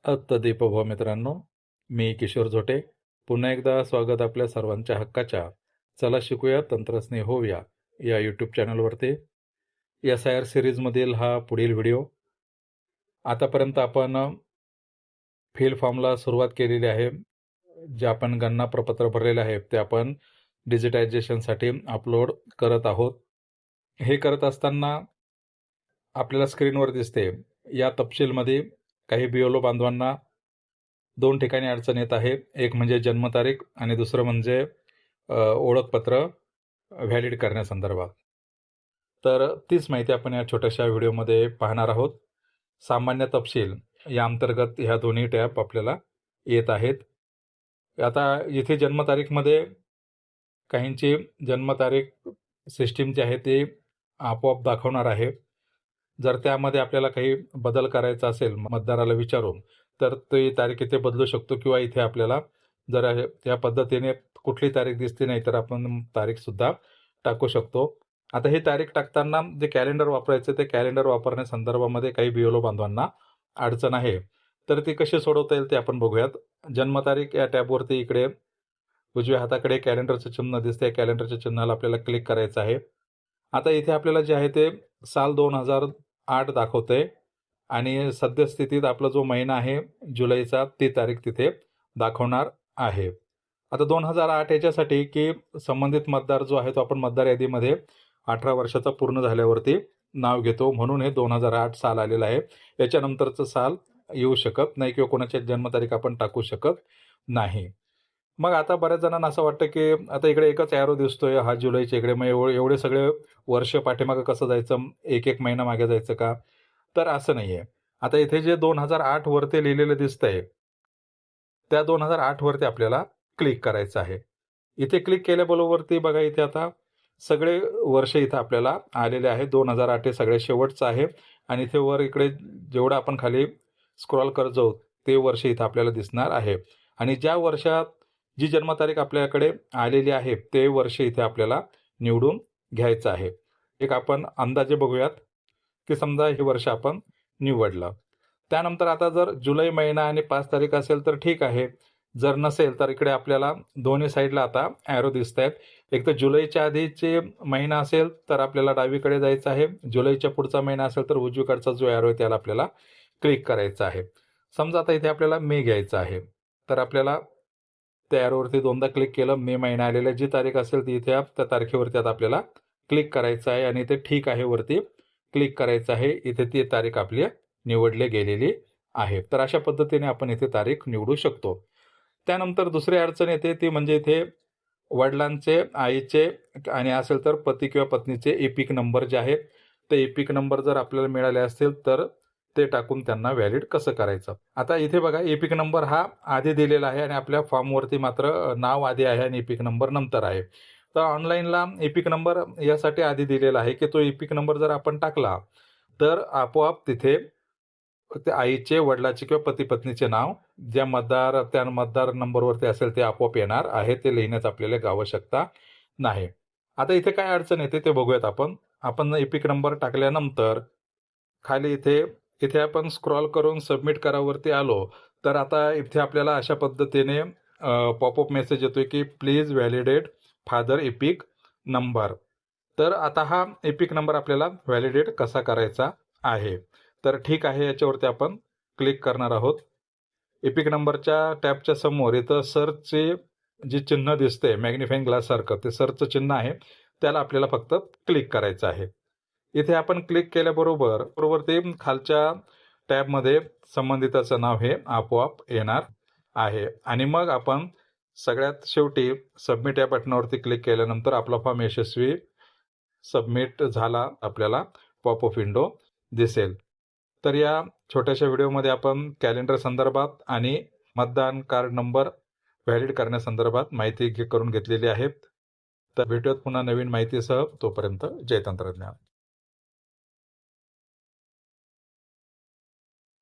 दीपो मित्रांनो, मी किशोर झोटे. पुन्हा एकदा स्वागत आपल्या सर्वांच्या हक्काच्या चला शिकूया तंत्रस्नेह होऊया या यूट्यूब चॅनलवरती. SIR सिरीजमधील हा पुढील व्हिडिओ. आतापर्यंत आपण फिल फॉर्मला सुरुवात केलेली आहे. जे आपण गणना प्रपत्र भरलेले आहे ते आपण डिजिटायझेशनसाठी अपलोड करत आहोत. हे करत असताना आपल्याला स्क्रीनवर दिसते या तपशीलमध्ये काही BLO बांधवांना दोन ठिकाणी अडचण येत आहे. एक म्हणजे जन्मतारीख आणि दुसरं म्हणजे ओळखपत्र व्हॅलिड करण्यासंदर्भात. तर तीच माहिती आपण या छोट्याशा व्हिडिओमध्ये पाहणार आहोत. सामान्य तपशील या अंतर्गत ह्या दोन्ही टॅब आपल्याला येत आहेत. आता इथे जन्मतारीखमध्ये काहींची जन्मतारीख सिस्टीम जी आहे ती आपोआप दाखवणार आहे. जर त्यामध्ये आपल्याला काही बदल करायचा असेल मतदाराला विचारून, तर ती तारीख इथे बदलू शकतो किंवा इथे आपल्याला जर त्या पद्धतीने कुठली तारीख दिसली नाही तर आपण तारीखसुद्धा टाकू शकतो. आता ही तारीख टाकताना जे कॅलेंडर वापरायचं ते कॅलेंडर वापरण्यासंदर्भामध्ये काही BLO बांधवांना अडचण आहे. तर ती कशी सोडवता येईल ते आपण बघूयात. जन्मतारीख या टॅबवरती इकडे उजव्या हाताकडे कॅलेंडरचं चिन्ह दिसते. कॅलेंडरच्या चिन्हाला आपल्याला क्लिक करायचं आहे. आता इथे आपल्याला जे आहे ते साल 2008 दाखवतंय आणि सद्यस्थितीत आपला जो महिना आहे जुलैचा ती तारीख तिथे दाखवणार आहे. आता 2008 याच्यासाठी की संबंधित मतदार जो आहे तो आपण मतदार यादीमध्ये 18 वर्षाचा पूर्ण झाल्यावरती नाव घेतो, म्हणून हे 2008 साल आलेलं आहे. याच्यानंतरचं साल येऊ शकत नाही किंवा कोणाची जन्मतारीख आपण टाकू शकत नाही. मग आता बऱ्याच जणांना असं वाटतं की आता इकडे एकच ॲरो दिसतोय हा जुलैच्या इकडे, मग एवढे सगळे वर्ष पाठीमागं कसं जायचं, एक महिना मागे जायचं का? तर असं नाही आहे. आता इथे जे 2008 वरती लिहिलेलं दिसतंय त्या 2008 वरती आपल्याला क्लिक करायचं आहे. इथे क्लिक केल्याबरोबरती बघा इथे आता सगळे वर्ष इथं आपल्याला आलेले आहे. 2008 हे सगळे शेवटचं आहे आणि इथे वर इकडे जेवढं आपण खाली स्क्रॉल करत जाऊ ते वर्ष इथं आपल्याला दिसणार आहे. आणि ज्या वर्षात जी जन्मतारीख आपल्याकडे आलेली आहे ते वर्ष इथे आपल्याला निवडून घ्यायचं आहे. एक आपण अंदाजे बघूयात की समजा हे वर्ष आपण निवडलं. त्यानंतर आता जर जुलै महिना आणि 5 तारीख असेल तर ठीक आहे. जर नसेल तर इकडे आपल्याला दोन्ही साईडला आता ॲरो दिसत आहेत. एक तर जुलैच्या आधीचे महिना असेल तर आपल्याला डावीकडे जायचं आहे. जुलैच्या पुढचा महिना असेल तर उजवीकडचा जो ॲरो आहे त्याला आपल्याला क्लिक करायचं आहे. समजा आता इथे आपल्याला मे घ्यायचं आहे तर आपल्याला त्या ॲरोवरती दोनदा क्लिक केलं. मे महिना आलेला जी तारीख असेल ती इथे त्या तारखेवरती आता आपल्याला क्लिक करायचं आहे आणि इथे ठीक आहे वरती क्लिक करायचं आहे. इथे ती तारीख आपली निवडली गेलेली आहे. तर अशा पद्धतीने आपण इथे तारीख निवडू शकतो. त्यानंतर दुसरी अडचण येते ती म्हणजे इथे वडिलांचे, आईचे आणि असेल तर पती किंवा पत्नीचे एपिक नंबर जे आहेत ते एपिक नंबर जर आपल्याला मिळाले असतील तर ते टाकून त्यांना व्हॅलिड कसं करायचं. आता इथे बघा एपिक नंबर हा आधी दिलेला आहे आणि आपल्या फॉर्मवरती मात्र नाव आधी आहे आणि एपिक नंबर नंतर आहे. तर ऑनलाईनला एपिक नंबर यासाठी आधी दिलेला आहे की तो एपिक नंबर जर आपण टाकला तर आपोआप तिथे ते आईचे, वडिलाचे किंवा पती पत्नीचे नाव त्या मतदार नंबरवरती असेल ते आपोआप येणार आहे. ते लिहिण्याची आपल्याला आवश्यकता नाही. आता इथे काय अडचण येते ते बघूयात आपण. आपण एपिक नंबर टाकल्यानंतर खाली इथे आपण स्क्रॉल करून सबमिट करावरती आलो तर आता इथे आपल्याला अशा पद्धतीने पॉपअप मेसेज येतोय की please validate father epic number. तर आता हा एपिक नंबर आपल्याला व्हॅलिडेट कसा करायचा आहे. तर ठीक आहे, याच्यावरती आपण क्लिक करणार आहोत. एपिक नंबरच्या टॅबच्या समोर इथं सर्चचे जे चिन्ह दिसते मॅग्निफाईंग ग्लास सारखं ते सर्चचं चिन्ह आहे त्याला आपल्याला फक्त क्लिक करायचं आहे. इथे आपण क्लिक केल्याबरोबर ते खालच्या टॅबमध्ये संबंधिताचं नाव हे आपोआप येणार आहे. आणि मग आपण सगळ्यात शेवटी सबमिट या बटनावरती क्लिक केल्यानंतर आपला फॉर्म यशस्वी सबमिट झाला आपल्याला पॉपअप विंडो दिसेल. तर या छोट्याशा व्हिडिओमध्ये आपण कॅलेंडर संदर्भात आणि मतदान कार्ड नंबर व्हॅलिड करण्यासंदर्भात माहिती करून घेतलेली आहे. तर भेटूयात पुन्हा नवीन माहितीसह. तोपर्यंत जय तंत्रज्ञान.